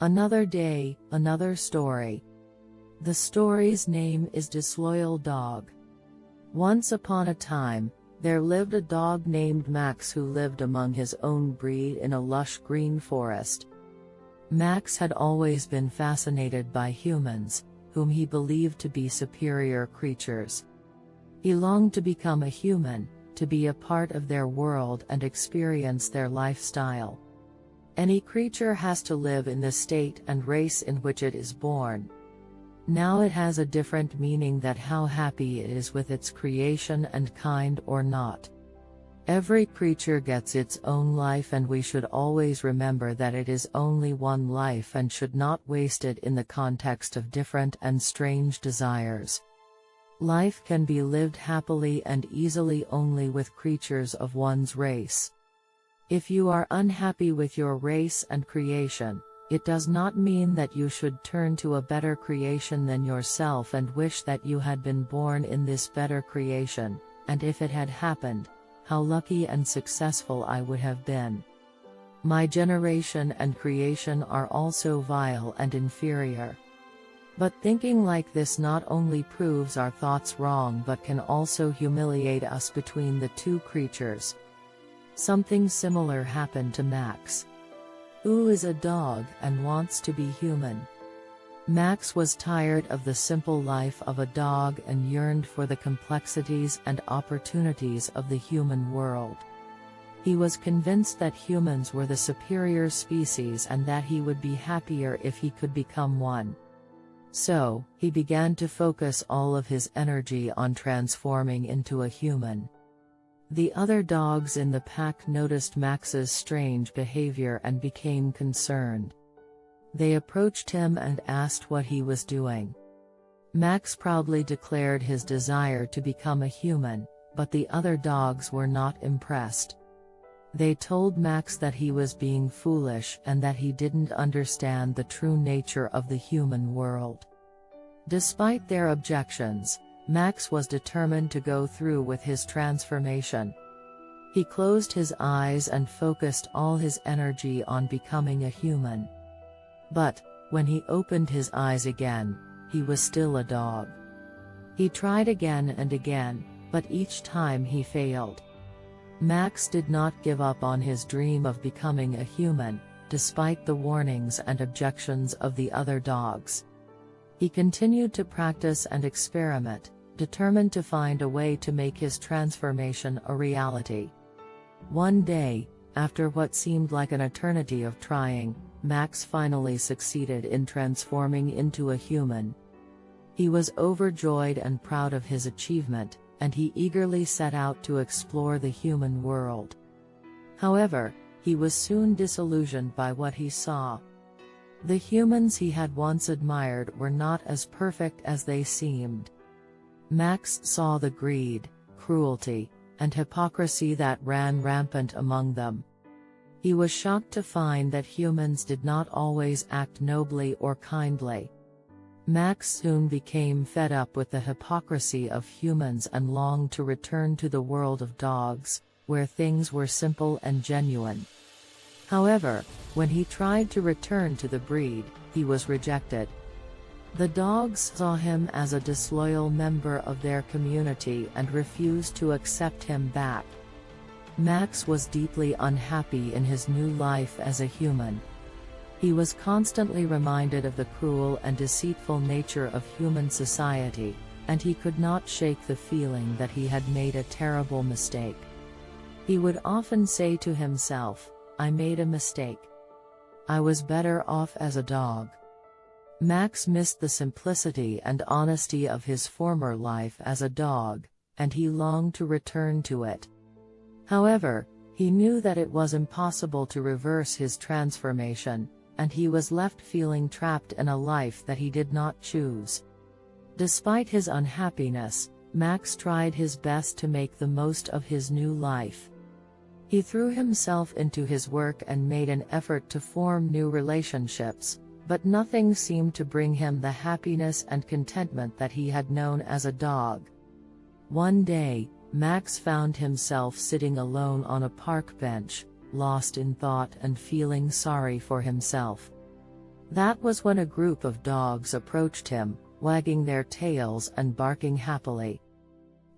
Another day, another story. The story's name is Disloyal Dog. Once upon a time, there lived a dog named Max who lived among his own breed in a lush green forest. Max had always been fascinated by humans, whom he believed to be superior creatures. He longed to become a human, to be a part of their world and experience their lifestyle. Any creature has to live in the state and race in which it is born. Now it has a different meaning that how happy it is with its creation and kind or not. Every creature gets its own life, and we should always remember that it is only one life and should not waste it in the context of different and strange desires. Life can be lived happily and easily only with creatures of one's race. If you are unhappy with your race and creation, it does not mean that you should turn to a better creation than yourself and wish that you had been born in this better creation, and if it had happened, how lucky and successful I would have been. My generation and creation are also vile and inferior. But thinking like this not only proves our thoughts wrong but can also humiliate us between the two creatures. Something similar happened to Max, who is a dog and wants to be human. Max was tired of the simple life of a dog and yearned for the complexities and opportunities of the human world. He was convinced that humans were the superior species and that he would be happier if he could become one. So, he began to focus all of his energy on transforming into a human. The other dogs in the pack noticed Max's strange behavior and became concerned. They approached him and asked what he was doing. Max proudly declared his desire to become a human, but the other dogs were not impressed. They told Max that he was being foolish and that he didn't understand the true nature of the human world. Despite their objections, Max was determined to go through with his transformation. He closed his eyes and focused all his energy on becoming a human. But, when he opened his eyes again, he was still a dog. He tried again and again, but each time he failed. Max did not give up on his dream of becoming a human, despite the warnings and objections of the other dogs. He continued to practice and experiment, determined to find a way to make his transformation a reality. One day, after what seemed like an eternity of trying, Max finally succeeded in transforming into a human. He was overjoyed and proud of his achievement, and he eagerly set out to explore the human world. However, he was soon disillusioned by what he saw. The humans he had once admired were not as perfect as they seemed. Max saw the greed, cruelty, and hypocrisy that ran rampant among them. He was shocked to find that humans did not always act nobly or kindly. Max soon became fed up with the hypocrisy of humans and longed to return to the world of dogs, where things were simple and genuine. However, when he tried to return to the breed, he was rejected. The dogs saw him as a disloyal member of their community and refused to accept him back. Max was deeply unhappy in his new life as a human. He was constantly reminded of the cruel and deceitful nature of human society, and he could not shake the feeling that he had made a terrible mistake. He would often say to himself, "I made a mistake. I was better off as a dog." Max missed the simplicity and honesty of his former life as a dog, and he longed to return to it. However, he knew that it was impossible to reverse his transformation, and he was left feeling trapped in a life that he did not choose. Despite his unhappiness, Max tried his best to make the most of his new life. He threw himself into his work and made an effort to form new relationships, but nothing seemed to bring him the happiness and contentment that he had known as a dog. One day, Max found himself sitting alone on a park bench, lost in thought and feeling sorry for himself. That was when a group of dogs approached him, wagging their tails and barking happily.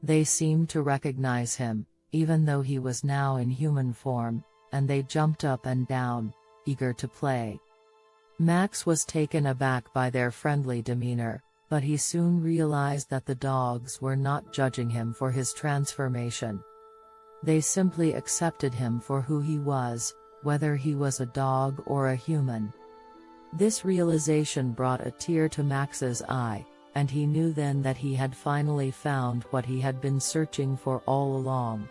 They seemed to recognize him, even though he was now in human form, and they jumped up and down, eager to play. Max was taken aback by their friendly demeanor, but he soon realized that the dogs were not judging him for his transformation. They simply accepted him for who he was, whether he was a dog or a human. This realization brought a tear to Max's eye, and he knew then that he had finally found what he had been searching for all along.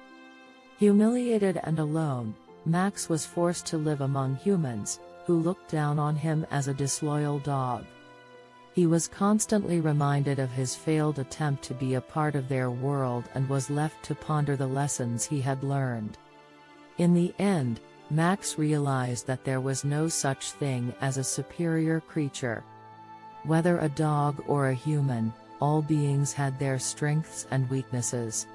Humiliated and alone, Max was forced to live among humans, who looked down on him as a disloyal dog. He was constantly reminded of his failed attempt to be a part of their world and was left to ponder the lessons he had learned. In the end, Max realized that there was no such thing as a superior creature. Whether a dog or a human, all beings had their strengths and weaknesses.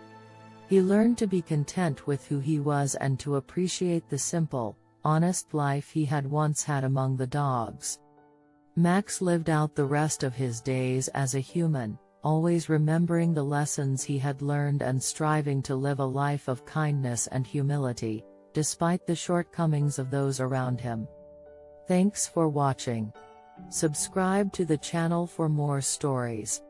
He learned to be content with who he was and to appreciate the simple, honest life he had once had among the dogs. Max lived out the rest of his days as a human, always remembering the lessons he had learned and striving to live a life of kindness and humility, despite the shortcomings of those around him. Thanks for watching. Subscribe to the channel for more stories.